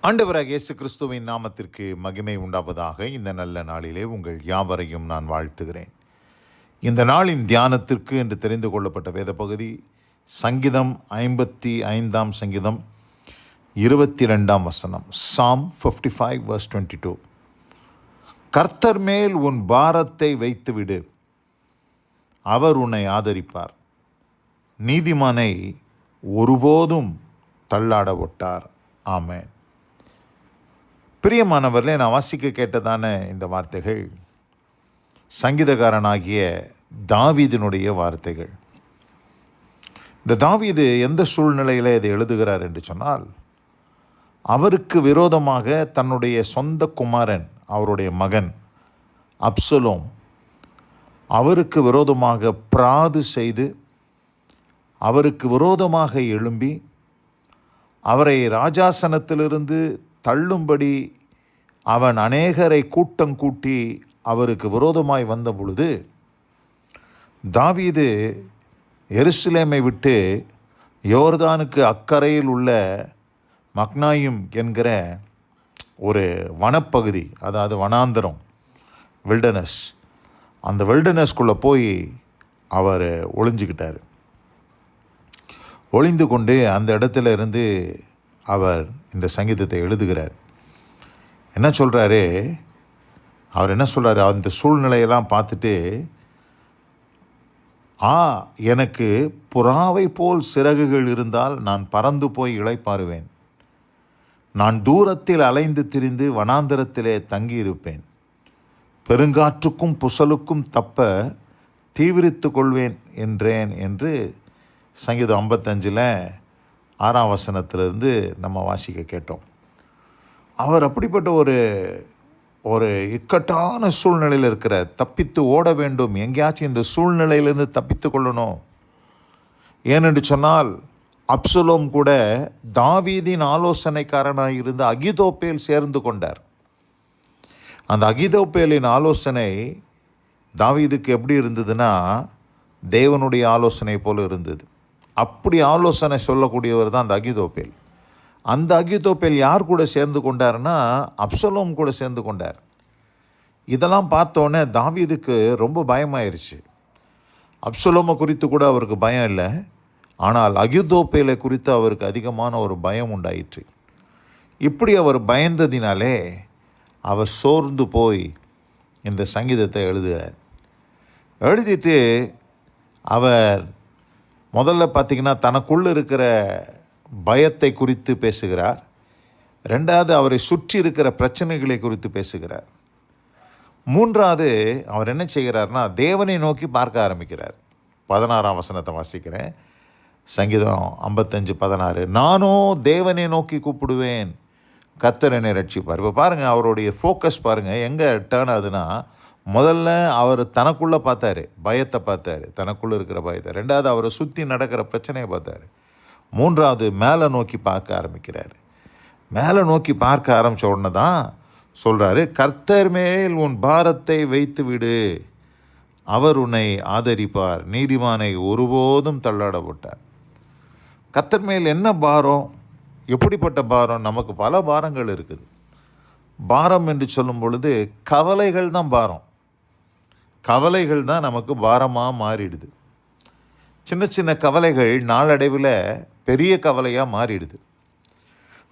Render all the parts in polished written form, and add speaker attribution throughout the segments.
Speaker 1: ஆண்டவராகிய இயேசு கிறிஸ்துவின் நாமத்திற்கு மகிமை உண்டாவதாக. இந்த நல்ல நாளிலே உங்கள் யாவரையும் நான் வாழ்த்துகிறேன். இந்த நாளின் தியானத்திற்கு என்று தெரிந்து கொள்ளப்பட்ட வேத பகுதி சங்கீதம் 55 சங்கீதம் 22 Psalm 55 verse 22. கர்த்தர் மேல் உன் பாரத்தை வைத்துவிடு, அவர் உன்னை ஆதரிப்பார், நீதிமானை ஒருபோதும் தள்ளாட ஒட்டார். ஆமென். பிரியமானவர்களே, நான் வாசிக்க கேட்டதான இந்த வார்த்தைகள் சங்கீதக்காரனாகிய தாவீதினுடைய வார்த்தைகள். இந்த தாவீது எந்த சூழ்நிலையில் இதை எழுதுகிறார் என்று சொன்னால், அவருக்கு விரோதமாக தன்னுடைய சொந்த குமாரன், அவருடைய மகன் அப்சலோம், அவருக்கு விரோதமாக பிராது செய்து அவருக்கு விரோதமாக எழும்பி அவரை ராஜாசனத்திலிருந்து தள்ளும்படி அவன் அநேகரை கூட்டம் கூட்டி அவருக்கு விரோதமாய் வந்த பொழுது, தாவீது எருசலேமை விட்டு யோர்தானுக்கு அக்கறையில் உள்ள மக்னாயும் என்கிற ஒரு வனப்பகுதி, அதாவது வனாந்தரம், வில்டர்னஸ், அந்த வில்டர்னஸ்குள்ளே போய் அவர் ஒளிஞ்சிக்கிட்டார். ஒளிந்து கொண்டு அந்த இடத்துல இருந்து அவர் இந்த சங்கீதத்தை எழுதுகிறார். என்ன சொல்கிறாரு? அவர் என்ன சொல்கிறாரு? அந்த சூழ்நிலையெல்லாம் பார்த்துட்டு, எனக்கு புறாவை போல் சிறகுகள் இருந்தால் நான் பறந்து போய் இளைப்பாறுவேன். நான் தூரத்தில் அலைந்து திரிந்து வனாந்தரத்திலே தங்கியிருப்பேன். பெருங்காற்றுக்கும் புசலுக்கும் தப்ப தீவிரித்து கொள்வேன் என்றேன் என்று சங்கீதம் 55 6 நம்ம வாசிக்க கேட்டோம். அவர் அப்படிப்பட்ட ஒரு இக்கட்டான சூழ்நிலையில் இருக்கிற, தப்பித்து ஓட வேண்டும், எங்கேயாச்சும் இந்த சூழ்நிலையிலிருந்து தப்பித்து கொள்ளணும். ஏனென்று சொன்னால், அப்சலோம் கூட தாவீதின் ஆலோசனைக்காரனாக இருந்த அகிதோப்பேல் சேர்ந்து கொண்டார். அந்த அகிதோப்பேலின் ஆலோசனை தாவீதுக்கு எப்படி இருந்ததுன்னா, தேவனுடைய ஆலோசனை போல இருந்தது. அப்படி ஆலோசனை சொல்லக்கூடியவர் தான் அந்த அகிதோப்பேல். அந்த அகிதோப்பேல் யார் கூட சேர்ந்து கொண்டார்னா, அப்சலோம் கூட சேர்ந்து கொண்டார். இதெல்லாம் பார்த்தோன்னே தாவீதுக்கு ரொம்ப பயமாயிருச்சு. அப்சலோமை குறித்து கூட அவருக்கு பயம் இல்லை, ஆனால் அகிதோப்பேலை குறித்து அவருக்கு அதிகமான ஒரு பயம் உண்டாயிற்று. இப்படி அவர் பயந்ததினாலே அவர் சோர்ந்து போய் இந்த சங்கீதத்தை எழுதுகிறார். எழுதிட்டு அவர் முதல்ல பார்த்திங்கன்னா தனக்குள்ளே இருக்கிற பயத்தை குறித்து பேசுகிறார். ரெண்டாவது, அவரை சுற்றி இருக்கிற பிரச்சனைகளை குறித்து பேசுகிறார். மூன்றாவது, அவர் என்ன செய்கிறார்னா, தேவனை நோக்கி பார்க்க ஆரம்பிக்கிறார். 16 வாசிக்கிறேன். சங்கீதம் 55:16. நானோ தேவனை நோக்கி கூப்பிடுவேன், கர்த்தர் என்னை ரட்சிப்பார். இப்போ பாருங்கள், அவருடைய ஃபோக்கஸ் பாருங்கள் எங்கே டேர்ன் ஆகுதுன்னா, முதல்ல அவர் தனக்குள்ளே பார்த்தாரு, பயத்தை பார்த்தாரு, தனக்குள்ளே இருக்கிற பயத்தை. ரெண்டாவது, அவரை சுற்றி நடக்கிற பிரச்சனையை பார்த்தாரு. மூன்றாவது, மேலே நோக்கி பார்க்க ஆரம்பிக்கிறார். மேலே நோக்கி பார்க்க ஆரம்பித்த உடனே தான் சொல்கிறாரு, கர்த்தர் மேல் உன் பாரத்தை வைத்து விடு, அவர் உன்னை ஆதரிப்பார், நீதிமானை ஒருபோதும் தள்ளாட விட்டார். கர்த்தர் மேல் என்ன பாரம்? எப்படிப்பட்ட பாரம்? நமக்கு பல பாரங்கள் இருக்குது. பாரம் என்று சொல்லும் பொழுது கவலைகள் தான் பாரம். கவலைகள் தான் நமக்கு பாரமாக மாறிடுது. சின்ன சின்ன கவலைகள் நாளடைவில் பெரிய கவலையாக மாறிடுது.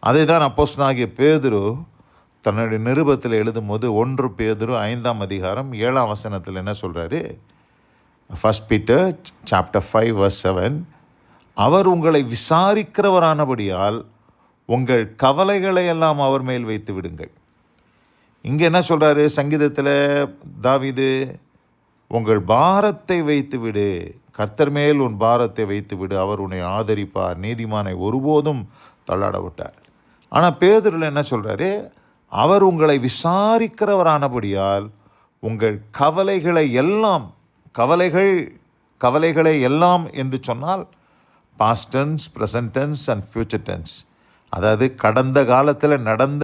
Speaker 1: அதை தான் அப்போஸ்தலனாகிய பேதுரு தன்னுடைய நிருபத்தில் எழுதும் போது 1 பேதுரு 5 என்ன சொல்கிறாரு? 1 Peter chapter 5 verse 7, அவர் உங்களை விசாரிக்கிறவரானபடியால் உங்கள் கவலைகளை எல்லாம் அவர் மேல் வைத்து விடுங்கள். இங்கே என்ன சொல்கிறாரு சங்கீதத்தில் தாவீது? உங்கள் பாரத்தை வைத்து விடு, கர்த்தர் மேல் உன் பாரத்தை வைத்து விடு, அவர் உன்னை ஆதரிப்பார், நீதிமானை ஒருபோதும் தள்ளாட விட்டார். ஆனால் பேதுருல என்ன சொல்கிறாரு? அவர் உங்களை விசாரிக்கிறவரானபடியால் உங்கள் கவலைகளை எல்லாம், கவலைகளை எல்லாம் என்று சொன்னால் past tense, present tense and future tense, அதாவது கடந்த காலத்தில் நடந்த